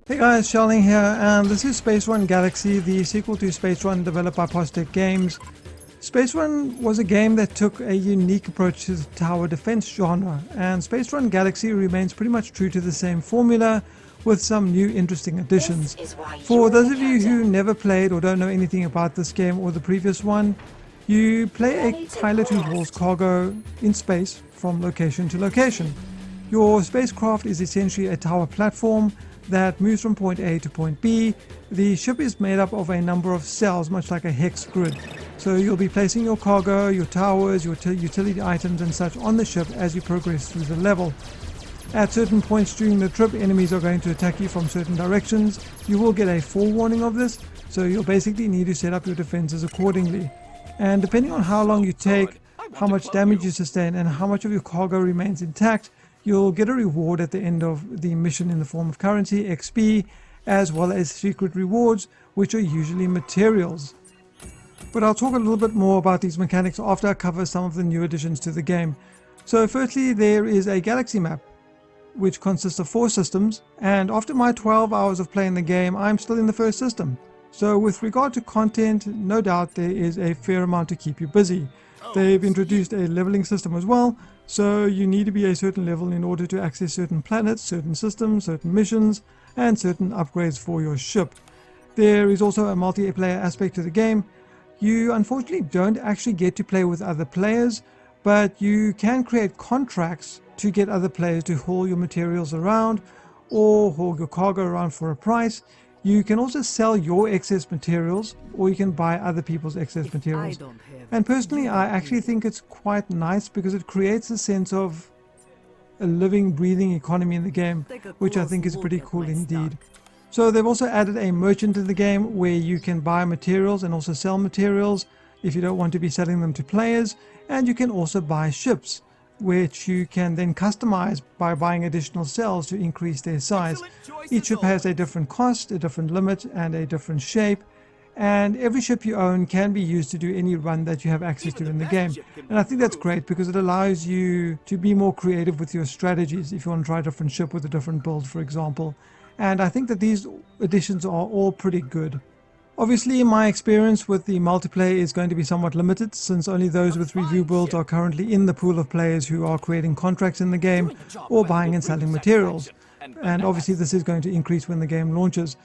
Hey guys, Charling here, and this is Space Run Galaxy, the sequel to Space Run developed by Positive Games. Space Run was a game that took a unique approach to the tower defense genre, and Space Run Galaxy remains pretty much true to the same formula with some new interesting additions. For those of you who never played or don't know anything about this game or the previous one, you play a pilot who hauls cargo in space from location to location. Your spacecraft is essentially a tower platform that moves from point A to point B. The ship is made up of a number of cells, much like a hex grid. So you'll be placing your cargo, your towers, your utility items and such on the ship as you progress through the level. At certain points during the trip, enemies are going to attack you from certain directions. You will get a forewarning of this, so you'll basically need to set up your defenses accordingly. And depending on how long you take, how much damage you sustain, and how much of your cargo remains intact, you'll get a reward at the end of the mission in the form of currency, XP, as well as secret rewards, which are usually materials. But I'll talk a little bit more about these mechanics after I cover some of the new additions to the game. So firstly, there is a galaxy map, which consists of 4 systems, and after my 12 hours of playing the game, I'm still in the first system. So with regard to content, no doubt there is a fair amount to keep you busy. They've introduced a leveling system as well, so you need to be a certain level in order to access certain planets, certain systems, certain missions, and certain upgrades for your ship. There is also a multiplayer aspect to the game. You unfortunately don't actually get to play with other players, but you can create contracts to get other players to haul your materials around or haul your cargo around for a price. You can also sell your excess materials, or you can buy other people's excess materials. And personally, I actually think it's quite nice because it creates a sense of a living, breathing economy in the game, which I think is pretty cool indeed. So they've also added a merchant in the game where you can buy materials and also sell materials if you don't want to be selling them to players. And you can also buy ships, which you can then customize by buying additional cells to increase their size. Each ship has a different cost, a different limit, and a different shape, and every ship you own can be used to do any run that you have access to in the game. And I think that's great because it allows you to be more creative with your strategies if you want to try a different ship with a different build, for example. And I think that these additions are all pretty good. Obviously, my experience with the multiplayer is going to be somewhat limited, since only those with review builds are currently in the pool of players who are creating contracts in the game or buying and selling materials. And obviously this is going to increase when the game launches.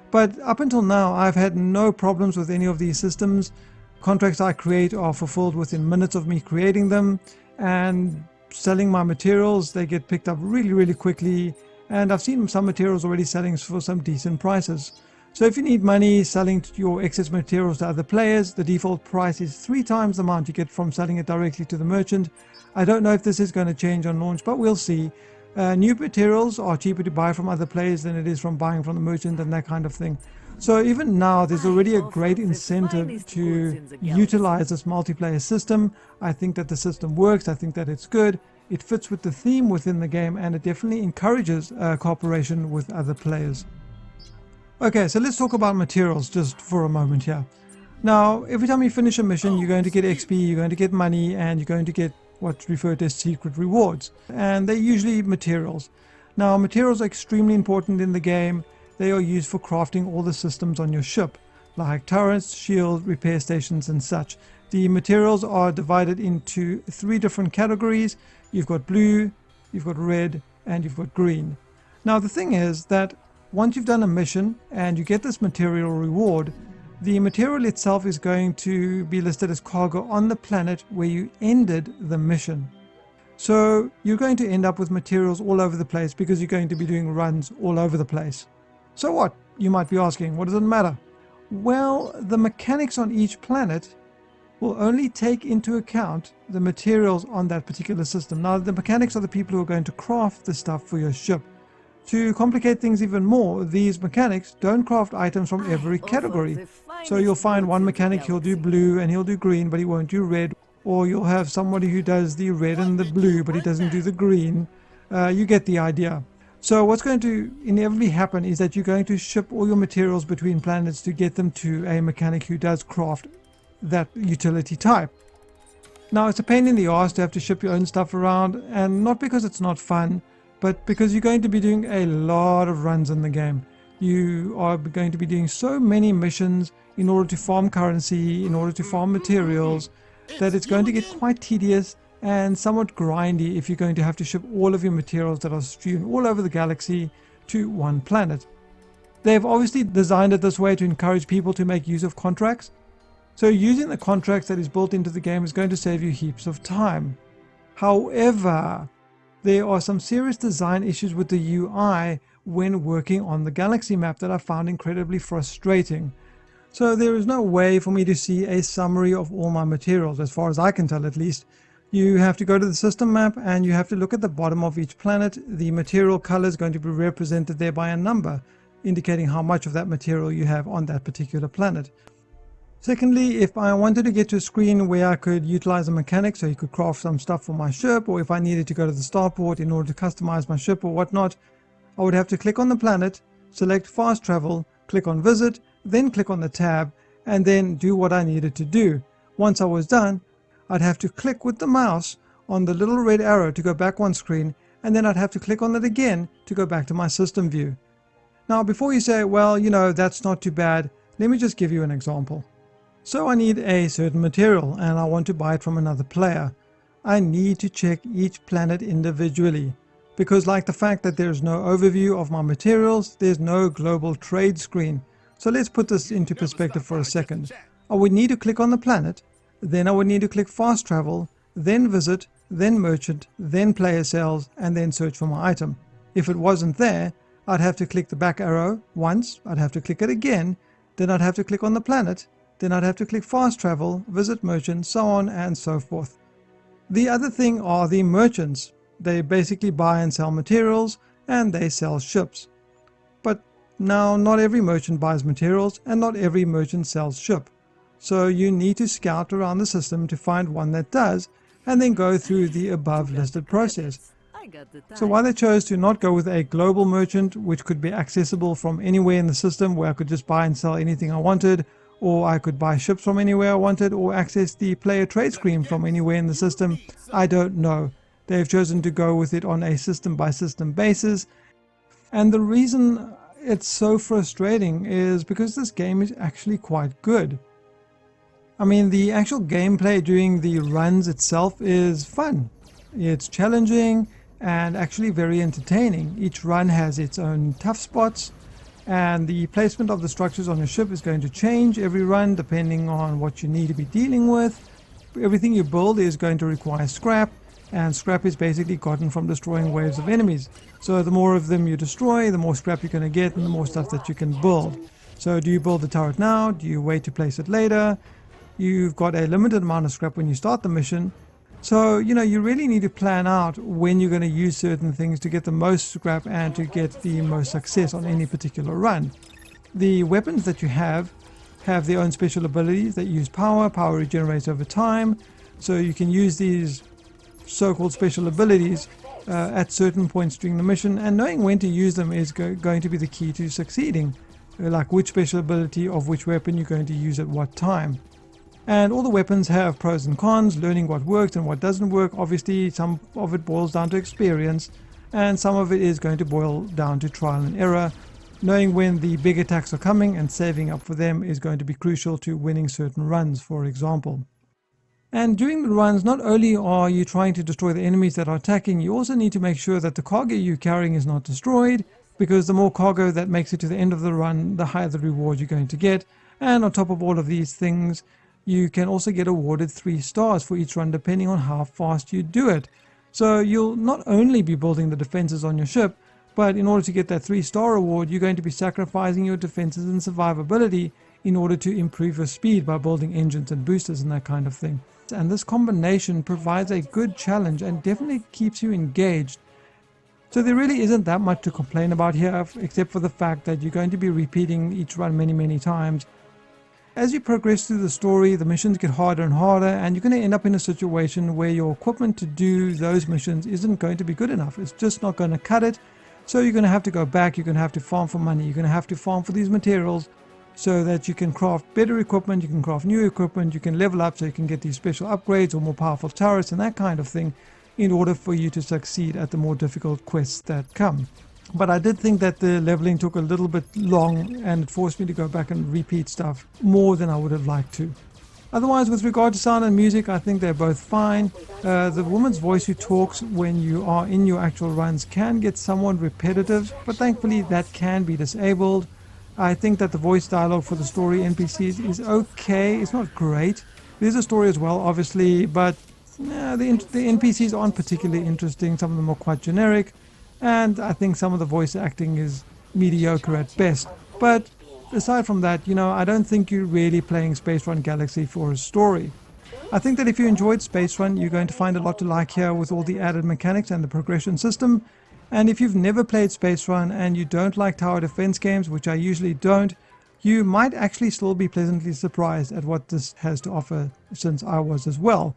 But up until now, I've had no problems with any of these systems. Contracts I create are fulfilled within minutes of me creating them, and selling my materials, they get picked up really quickly, and I've seen some materials already selling for some decent prices. So if you need money selling your excess materials to other players, the default price is 3 times the amount you get from selling it directly to the merchant. I don't know if this is going to change on launch, but we'll see. New materials are cheaper to buy from other players than it is from buying from the merchant and that kind of thing. So even now, there's already a great incentive to utilize this multiplayer system. I think that the system works. I think that it's good. It fits with the theme within the game, and it definitely encourages cooperation with other players. Okay, so let's talk about materials just for a moment here. Now, every time you finish a mission, you're going to get XP, you're going to get money, and you're going to get what's referred to as secret rewards. And they're usually materials. Now, materials are extremely important in the game. They are used for crafting all the systems on your ship, like turrets, shield, repair stations, and such. The materials are divided into 3 different categories. You've got blue, you've got red, and you've got green. Now, the thing is that once you've done a mission and you get this material reward, the material itself is going to be listed as cargo on the planet where you ended the mission. So you're going to end up with materials all over the place because you're going to be doing runs all over the place. So what? You might be asking, what does it matter? Well, the mechanics on each planet will only take into account the materials on that particular system. Now, the mechanics are the people who are going to craft the stuff for your ship. To complicate things even more, these mechanics don't craft items from every category. So you'll find one mechanic, he'll do blue and he'll do green, but he won't do red. Or you'll have somebody who does the red and the blue, but he doesn't do the green. You get the idea. So what's going to inevitably happen is that you're going to ship all your materials between planets to get them to a mechanic who does craft that utility type. Now, it's a pain in the arse to have to ship your own stuff around, and not because it's not fun, but because you're going to be doing a lot of runs in the game. You are going to be doing so many missions in order to farm currency, in order to farm materials, that it's going to get quite tedious and somewhat grindy if you're going to have to ship all of your materials that are strewn all over the galaxy to one planet. They've obviously designed it this way to encourage people to make use of contracts. So using the contracts that is built into the game is going to save you heaps of time. However, there are some serious design issues with the UI when working on the galaxy map that I found incredibly frustrating. So there is no way for me to see a summary of all my materials, as far as I can tell at least. You have to go to the system map and you have to look at the bottom of each planet. The material color is going to be represented there by a number, indicating how much of that material you have on that particular planet. Secondly, if I wanted to get to a screen where I could utilize a mechanic, so you could craft some stuff for my ship, or if I needed to go to the starport in order to customize my ship or whatnot, I would have to click on the planet, select fast travel, click on visit, then click on the tab, and then do what I needed to do. Once I was done, I'd have to click with the mouse on the little red arrow to go back one screen, and then I'd have to click on it again to go back to my system view. Now, before you say, well, that's not too bad, let me just give you an example. So I need a certain material and I want to buy it from another player. I need to check each planet individually, because like the fact that there's no overview of my materials, there's no global trade screen. So let's put this into perspective for a second. I would need to click on the planet, then I would need to click fast travel, then visit, then merchant, then player sales, and then search for my item. If it wasn't there, I'd have to click the back arrow once, I'd have to click it again, then I'd have to click on the planet, then I'd have to click fast travel, visit merchant, so on and so forth. The other thing are the merchants. They basically buy and sell materials and they sell ships. But now not every merchant buys materials and not every merchant sells ship. So you need to scout around the system to find one that does and then go through the above listed process. So why they chose to not go with a global merchant, which could be accessible from anywhere in the system where I could just buy and sell anything I wanted, or I could buy ships from anywhere I wanted, or access the player trade screen from anywhere in the system, I don't know. They've chosen to go with it on a system by system basis. And the reason it's so frustrating is because this game is actually quite good. I mean, the actual gameplay during the runs itself is fun. It's challenging and actually very entertaining. Each run has its own tough spots, and the placement of the structures on your ship is going to change every run depending on what you need to be dealing with. Everything you build is going to require scrap, and scrap is basically gotten from destroying waves of enemies. So the more of them you destroy, the more scrap you're going to get and the more stuff that you can build. So do you build the turret now? Do you wait to place it later? You've got a limited amount of scrap when you start the mission. So, you really need to plan out when you're going to use certain things to get the most scrap and to get the most success on any particular run. The weapons that you have their own special abilities that use power. Power regenerates over time. So you can use these so-called special abilities at certain points during the mission, and knowing when to use them is going to be the key to succeeding. Like which special ability of which weapon you're going to use at what time. And all the weapons have pros and cons, learning what works and what doesn't work. Obviously, some of it boils down to experience, and some of it is going to boil down to trial and error. Knowing when the big attacks are coming and saving up for them is going to be crucial to winning certain runs, for example. And during the runs, not only are you trying to destroy the enemies that are attacking, you also need to make sure that the cargo you're carrying is not destroyed, because the more cargo that makes it to the end of the run, the higher the reward you're going to get. And on top of all of these things, you can also get awarded 3 stars for each run depending on how fast you do it. So you'll not only be building the defenses on your ship, but in order to get that 3-star award, you're going to be sacrificing your defenses and survivability in order to improve your speed by building engines and boosters and that kind of thing. And this combination provides a good challenge and definitely keeps you engaged. So there really isn't that much to complain about here, except for the fact that you're going to be repeating each run many times. As you progress through the story, the missions get harder and harder, and you're going to end up in a situation where your equipment to do those missions isn't going to be good enough. It's just not going to cut it. So you're going to have to go back, you're going to have to farm for money, you're going to have to farm for these materials so that you can craft better equipment, you can craft new equipment, you can level up so you can get these special upgrades or more powerful turrets and that kind of thing in order for you to succeed at the more difficult quests that come. But I did think that the leveling took a little bit long and it forced me to go back and repeat stuff more than I would have liked to. Otherwise, with regard to sound and music, I think they're both fine. The woman's voice who talks when you are in your actual runs can get somewhat repetitive, but thankfully that can be disabled. I think that the voice dialogue for the story NPCs is okay. It's not great. There's a story as well, obviously, but the NPCs aren't particularly interesting. Some of them are quite generic, and I think some of the voice acting is mediocre at best. But aside from that, I don't think you're really playing Space Run Galaxy for a story. I think that if you enjoyed Space Run, you're going to find a lot to like here with all the added mechanics and the progression system. And if you've never played Space Run and you don't like tower defense games, which I usually don't, you might actually still be pleasantly surprised at what this has to offer, since I was as well.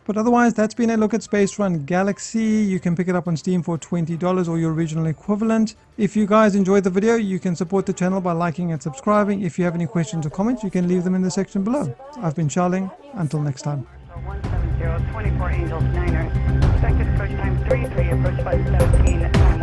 But otherwise, that's been a look at Space Run Galaxy. You can pick it up on Steam for $20 or your original equivalent. If you guys enjoyed the video, you can support the channel by liking and subscribing. If you have any questions or comments, you can leave them in the section below. I've been Charling. Until next time. 170, 24 Angels, Niners. Expected approach time 33, approach flight 17 at time